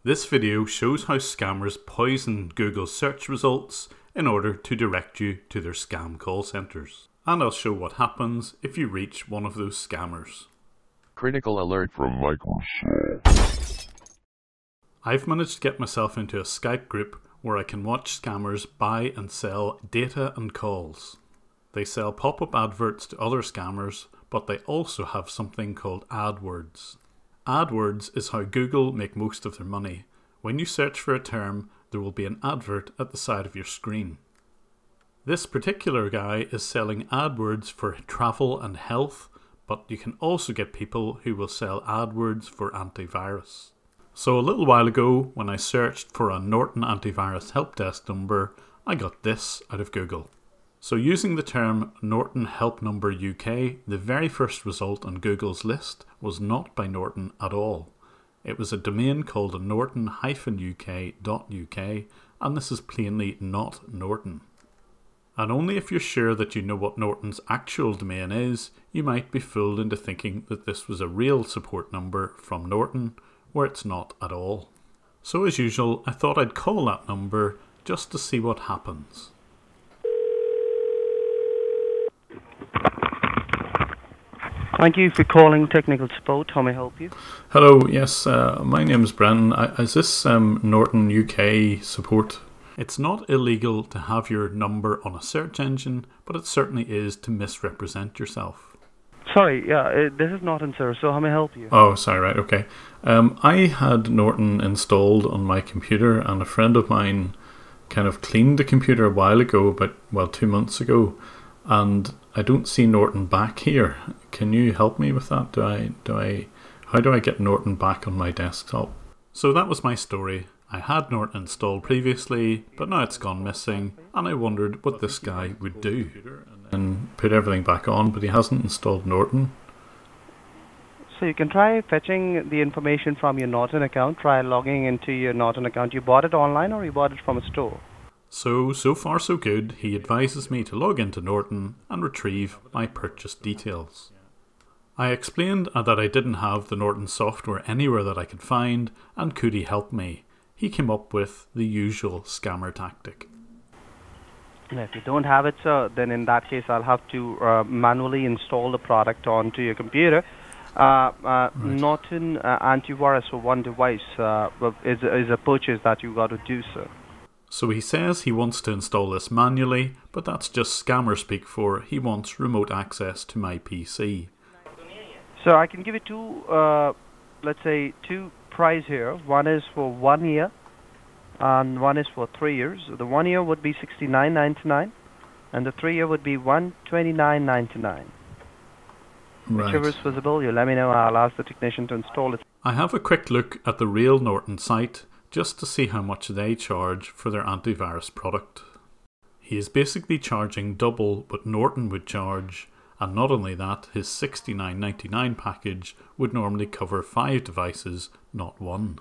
This video shows how scammers poison Google's search results in order to direct you to their scam call centers. And I'll show what happens if you reach one of those scammers. Critical alert from Microsoft. I've managed to get myself into a Skype group where I can watch scammers buy and sell data and calls. They sell pop-up adverts to other scammers, but they also have something called AdWords. AdWords is how Google make most of their money. When you search for a term, there will be an advert at the side of your screen. This particular guy is selling AdWords for travel and health, but you can also get people who will sell AdWords for antivirus. So a little while ago, when I searched for a Norton antivirus help desk number, I got this out of Google. So using the term Norton Help Number UK, the very first result on Google's list was not by Norton at all. It was a domain called norton-uk.uk, and this is plainly not Norton. And only if you're sure that you know what Norton's actual domain is, you might be fooled into thinking that this was a real support number from Norton, where it's not at all. So as usual, I thought I'd call that number just to see what happens. Thank you for calling technical support. How may I help you? Hello, yes, my name is Brennan. Is this Norton UK support? It's not illegal to have your number on a search engine, but it certainly is to misrepresent yourself. Sorry, this is Norton, sir, so how may I help you? Oh, sorry, right, okay. I had Norton installed on my computer, and a friend of mine kind of cleaned the computer a while ago, about, 2 months ago, and I don't see Norton back here. Can you help me with that? How do I get Norton back on my desktop? So that was my story. I had Norton installed previously, but now it's gone missing, and I wondered what this guy would do. And put everything back on, but he hasn't installed Norton. So you can try fetching the information from your Norton account. Try logging into your Norton account. You bought it online or you bought it from a store? So far so good. He advises me to log into Norton and retrieve my purchase details. I explained that I didn't have the Norton software anywhere that I could find, and could he help me? He came up with the usual scammer tactic. If you don't have it, sir, then in that case I'll have to manually install the product onto your computer. Right. Norton antivirus for one device is a purchase that you got to do, sir. So he says he wants to install this manually, but that's just scammer speak for he wants remote access to my PC. So I can give you two price here. One is for 1 year and one is for 3 years. The 1 year would be $69.99 and the 3 year would be $129.99. Right. Whichever is visible, you let me know. I'll ask the technician to install it. I have a quick look at the real Norton site just to see how much they charge for their antivirus product. He is basically charging double what Norton would charge, and not only that, his $69.99 package would normally cover 5 devices, not 1.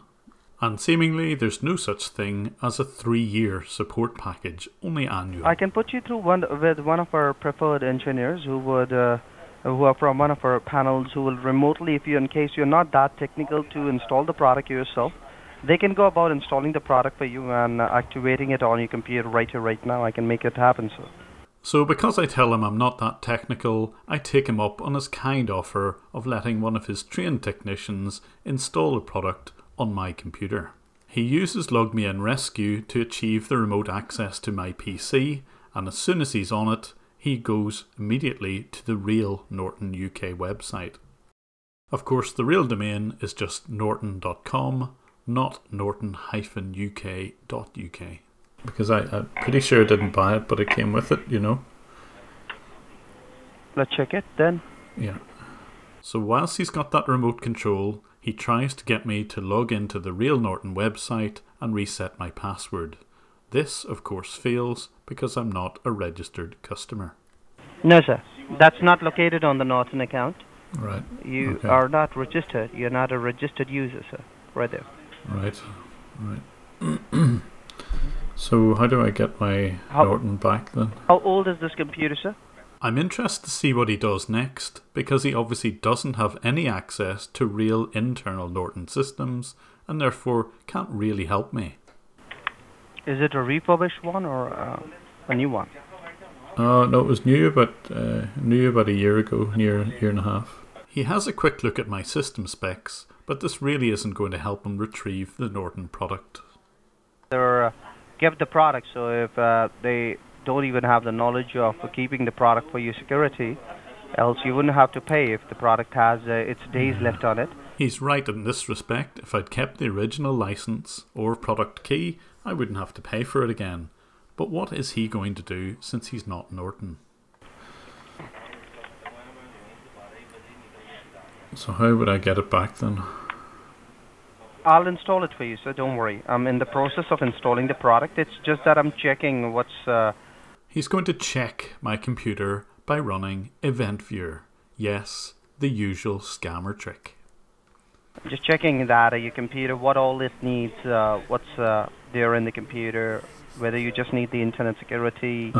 And seemingly there's no such thing as a 3-year support package, only annual. I can put you through with one of our preferred engineers who are from one of our panels, who will remotely, in case you're not that technical to install the product yourself, they can go about installing the product for you and activating it on your computer right here, right now. I can make it happen, sir. So because I tell him I'm not that technical, I take him up on his kind offer of letting one of his trained technicians install the product on my computer. He uses LogMeIn Rescue to achieve the remote access to my PC, and as soon as he's on it, he goes immediately to the real Norton UK website. Of course, the real domain is just norton.com, not norton-uk.uk. Because I'm pretty sure I didn't buy it, but it came with it, you know. Let's check it then. Yeah. So whilst he's got that remote control, he tries to get me to log into the real Norton website and reset my password. This, of course, fails because I'm not a registered customer. No, sir. That's not located on the Norton account. Right. You okay. are not registered. You're not a registered user, sir. Right there. Right. So how do I get my Norton back then? How old is this computer, sir? I'm interested to see what he does next, because he obviously doesn't have any access to real internal Norton systems, and therefore can't really help me. Is it a refurbished one or a new one? No, it was new about a year ago, year and a half. He has a quick look at my system specs, but this really isn't going to help him retrieve the Norton product. They're kept the product, so if they don't even have the knowledge of keeping the product for your security, else you wouldn't have to pay if the product has its days left on it. He's right in this respect. If I'd kept the original license or product key, I wouldn't have to pay for it again. But what is he going to do since he's not Norton? So how would I get it back then? I'll install it for you, so don't worry. I'm in the process of installing the product. It's just that I'm checking what's... He's going to check my computer by running Event Viewer. Yes, the usual scammer trick. Just checking that your computer, what all it needs, what's there in the computer, whether you just need the internet security.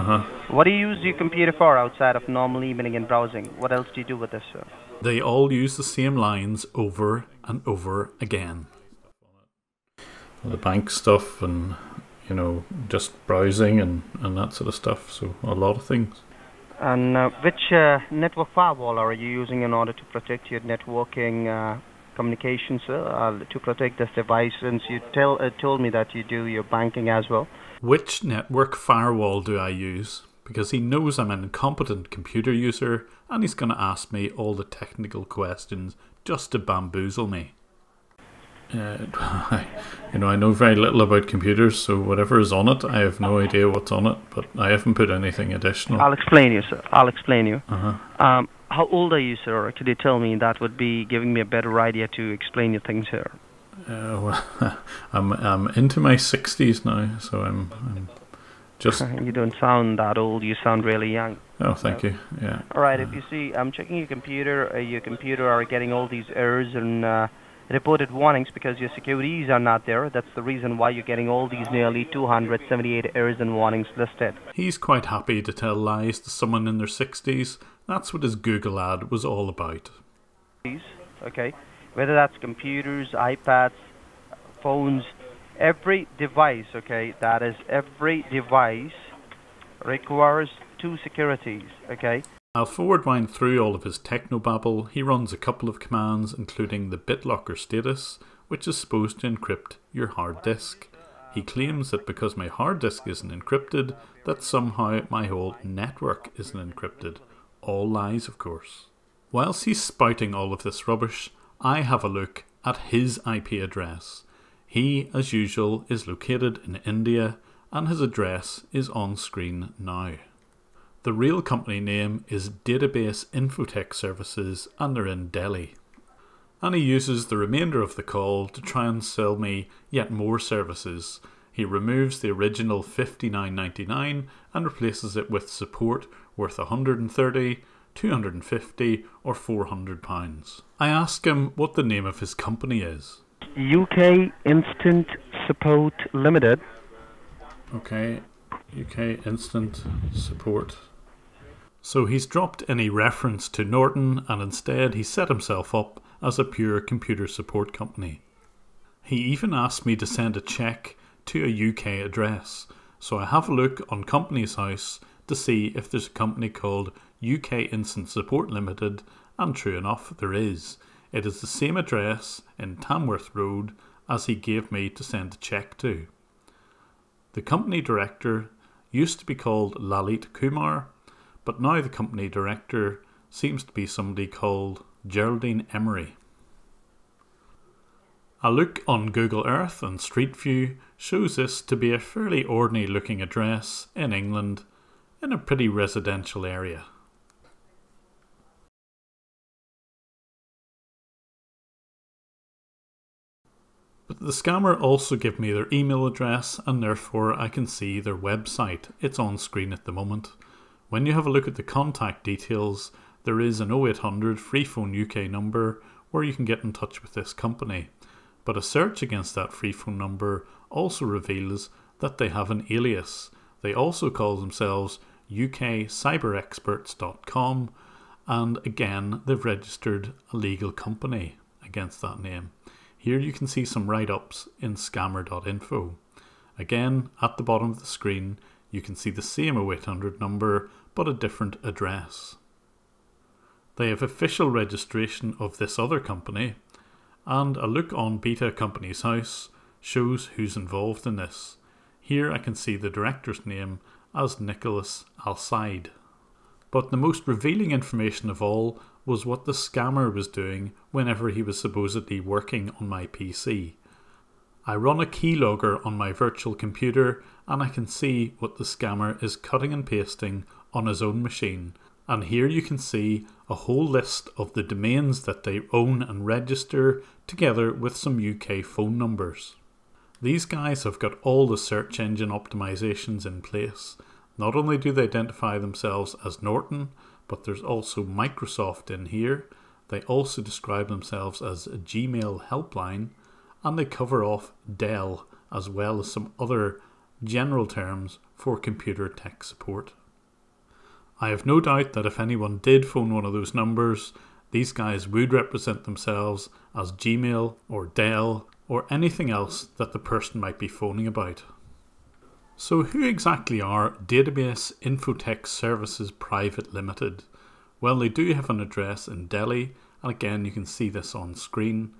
What do you use your computer for outside of normal emailing and browsing? What else do you do with this, sir? They all use the same lines over and over again. The bank stuff and, you know, just browsing and that sort of stuff. So a lot of things. And which network firewall are you using in order to protect your networking communications, sir, to protect this device, since you told me that you do your banking as well? Which network firewall do I use? Because he knows I'm an incompetent computer user and he's going to ask me all the technical questions just to bamboozle me. You know, I know very little about computers, so whatever is on it, I have no idea what's on it, but I haven't put anything additional. I'll explain you, sir. I'll explain you. How old are you, sir? Could you tell me? That would be giving me a better idea to explain your things here. Well, I'm into my 60s now, so I'm just... You don't sound that old. You sound really young. Oh, thank you. Yeah. All right. If you see, I'm checking your computer are getting all these errors and reported warnings because your securities are not there. That's the reason why you're getting all these nearly 278 errors and warnings listed. He's quite happy to tell lies to someone in their 60s. That's what his Google ad was all about. Okay, whether that's computers, iPads, phones, every device, okay, that is every device requires two securities, okay? I'll forward wind through all of his technobabble. He runs a couple of commands, including the BitLocker status, which is supposed to encrypt your hard disk. He claims that because my hard disk isn't encrypted, that somehow my whole network isn't encrypted. All lies, of course. Whilst he's spouting all of this rubbish, I have a look at his IP address. He, as usual, is located in India, and his address is on screen now. The real company name is Database Infotech Services, and they're in Delhi. And he uses the remainder of the call to try and sell me yet more services. He removes the original $59.99 and replaces it with support worth $130, $250 or £400. I ask him what the name of his company is. UK Instant Support Limited. Okay, UK Instant Support. So he's dropped any reference to Norton and instead he set himself up as a pure computer support company. He even asked me to send a check to a UK address, so I have a look on Companies House to see if there's a company called UK Instant Support Limited, and true enough there is. It is the same address in Tamworth Road as he gave me to send a check to. The company director used to be called Lalit Kumar, but now the company director seems to be somebody called Geraldine Emery. A look on Google Earth and Street View shows this to be a fairly ordinary looking address in England in a pretty residential area. But the scammer also gave me their email address and therefore I can see their website. It's on screen at the moment. When you have a look at the contact details, there is an 0800 free phone UK number where you can get in touch with this company. But a search against that free phone number also reveals that they have an alias. They also call themselves ukcyberexperts.com, and again they've registered a legal company against that name. Here you can see some write-ups in scammer.info. Again, at the bottom of the screen, you can see the same 0800 number, but a different address. They have official registration of this other company, and a look on Beta Companies House shows who's involved in this. Here I can see the director's name as Nicholas Alcide. But the most revealing information of all was what the scammer was doing whenever he was supposedly working on my PC. I run a keylogger on my virtual computer and I can see what the scammer is cutting and pasting on his own machine. And here you can see a whole list of the domains that they own and register, together with some UK phone numbers. These guys have got all the search engine optimizations in place. Not only do they identify themselves as Norton, but there's also Microsoft in here. They also describe themselves as a Gmail helpline, and they cover off Dell as well as some other general terms for computer tech support. I have no doubt that if anyone did phone one of those numbers, these guys would represent themselves as Gmail or Dell or anything else that the person might be phoning about. So who exactly are Database Infotech Services Private Limited? Well, they do have an address in Delhi, and again you can see this on screen.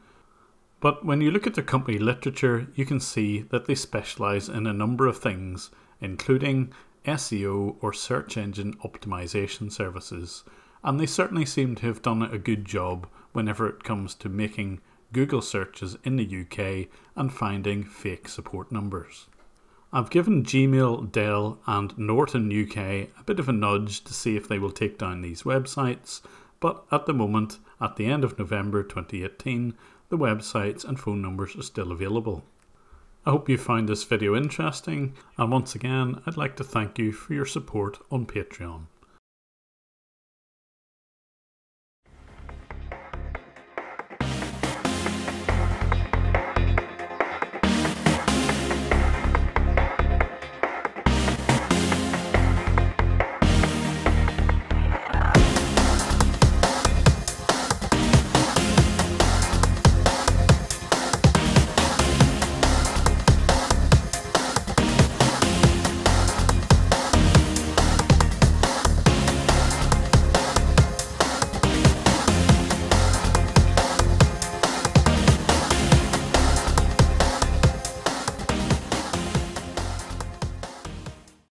But when you look at their company literature, you can see that they specialise in a number of things, including SEO or search engine optimization services, and they certainly seem to have done a good job whenever it comes to making Google searches in the UK and finding fake support numbers. I've given Gmail, Dell and Norton UK a bit of a nudge to see if they will take down these websites, but at the moment, at the end of November 2018, the websites and phone numbers are still available. I hope you found this video interesting, and once again I'd like to thank you for your support on Patreon.